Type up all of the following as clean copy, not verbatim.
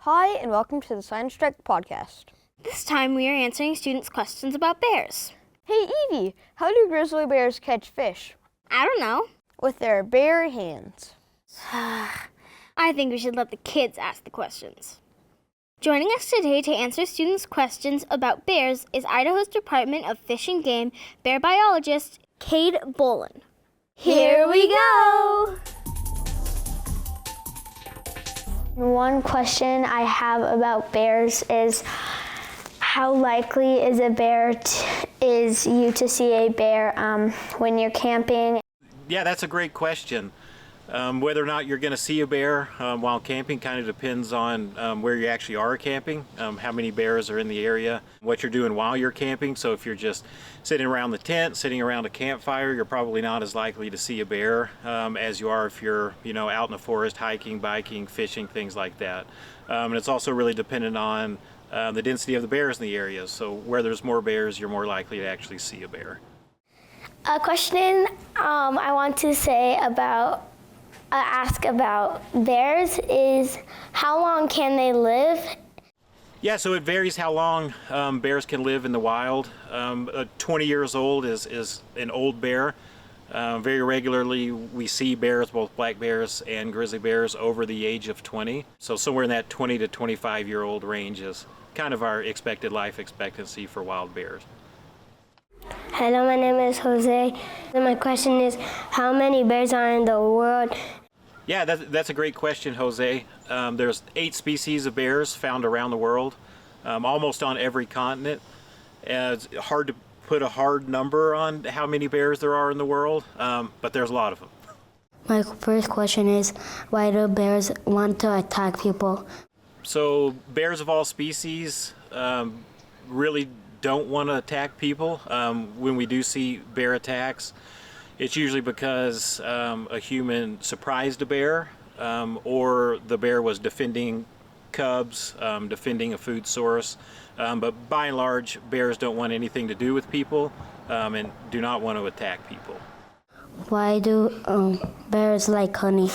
Hi, and welcome to the Science Strike podcast. This time we are answering students' questions about bears. Hey Evie, how do grizzly bears catch fish? I don't know. With their bare hands. I think we should let the kids ask the questions. Joining us today to answer students' questions about bears is Idaho's Department of Fish and Game bear biologist, Cade Bolin. Here we go! One question I have about bears is how likely is you to see a bear when you're camping? Yeah, that's a great question. Whether or not you're going to see a bear while camping kind of depends on where you actually are camping, how many bears are in the area, what you're doing while you're camping. So if you're just sitting around the tent, sitting around a campfire, you're probably not as likely to see a bear as you are if you're, out in the forest, hiking, biking, fishing, things like that. And it's also really dependent on the density of the bears in the area. So where there's more bears, you're more likely to actually see a bear. A question I want to ask about bears is how long can they live? Yeah, so it varies how long bears can live in the wild. 20 years old is an old bear. Very regularly we see bears, both black bears and grizzly bears, over the age of 20. So somewhere in that 20 to 25-year-old range is kind of our expected life expectancy for wild bears. Hello, my name is Jose. And my question is, how many bears are in the world? Yeah, that's a great question, Jose. There's 8 species of bears found around the world, almost on every continent. It's hard to put a hard number on how many bears there are in the world, but there's a lot of them. My first question is, why do bears want to attack people? So bears of all species really don't want to attack people. When we do see bear attacks, it's usually because a human surprised a bear or the bear was defending cubs, defending a food source. But by and large, bears don't want anything to do with people and do not want to attack people. Why do bears like honey?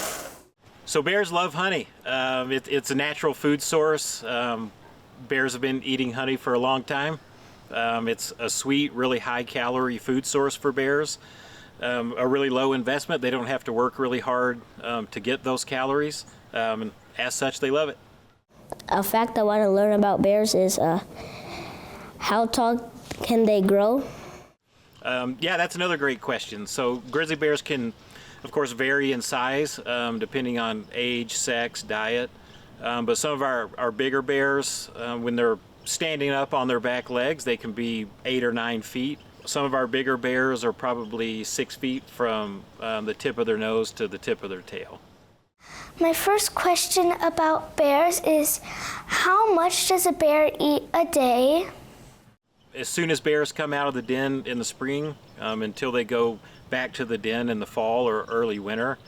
So bears love honey. It's a natural food source. Bears have been eating honey for a long time. It's a sweet, really high-calorie food source for bears. A really low investment. They don't have to work really hard to get those calories. And as such, they love it. A fact I want to learn about bears is how tall can they grow? Yeah, that's another great question. So grizzly bears can, of course, vary in size depending on age, sex, diet. But some of our bigger bears, when they're standing up on their back legs, they can be 8 or 9 feet. Some of our bigger bears are probably 6 feet from the tip of their nose to the tip of their tail. My first question about bears is, how much does a bear eat a day? As soon as bears come out of the den in the spring until they go back to the den in the fall or early winter,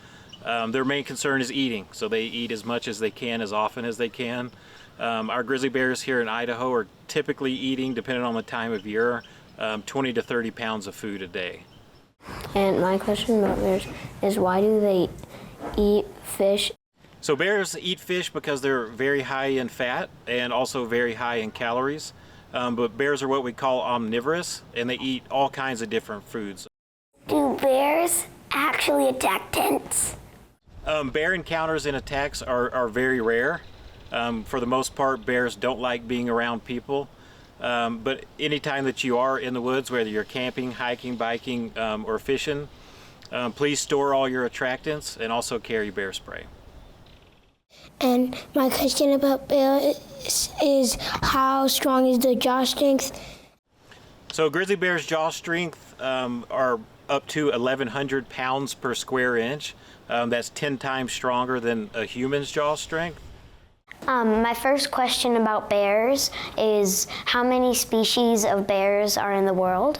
their main concern is eating. So they eat as much as they can, as often as they can. Our grizzly bears here in Idaho are typically eating, depending on the time of year, 20 to 30 pounds of food a day. And my question about bears is, why do they eat fish? So bears eat fish because they're very high in fat and also very high in calories. But bears are what we call omnivorous, and they eat all kinds of different foods. Do bears actually attack tents? Bear encounters and attacks are very rare. For the most part, bears don't like being around people. But anytime that you are in the woods, whether you're camping, hiking, biking, or fishing, please store all your attractants and also carry bear spray. And my question about bears is, how strong is the jaw strength? So grizzly bear's jaw strength are up to 1,100 pounds per square inch. That's 10 times stronger than a human's jaw strength. My first question about bears is, how many species of bears are in the world?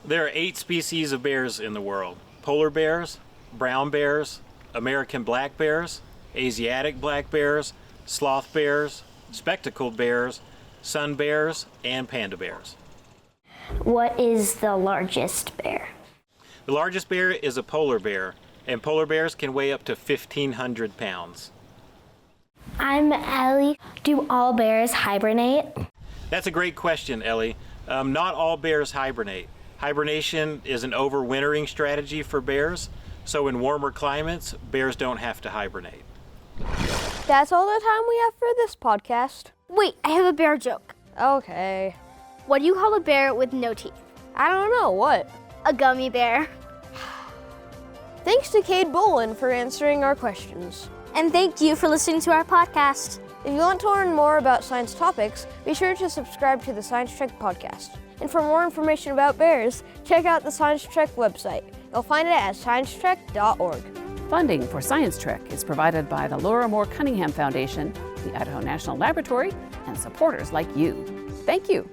There are 8 species of bears in the world. Polar bears, brown bears, American black bears, Asiatic black bears, sloth bears, spectacled bears, sun bears, and panda bears. What is the largest bear? The largest bear is a polar bear, and polar bears can weigh up to 1,500 pounds. I'm Ellie. Do all bears hibernate? That's a great question, Ellie. Not all bears hibernate. Hibernation is an overwintering strategy for bears, so in warmer climates, bears don't have to hibernate. That's all the time we have for this podcast. Wait, I have a bear joke. Okay. What do you call a bear with no teeth? I don't know, what? A gummy bear. Thanks to Cade Bolin for answering our questions. And thank you for listening to our podcast. If you want to learn more about science topics, be sure to subscribe to the Science Trek podcast. And for more information about bears, check out the Science Trek website. You'll find it at sciencetrek.org. Funding for Science Trek is provided by the Laura Moore Cunningham Foundation, the Idaho National Laboratory, and supporters like you. Thank you.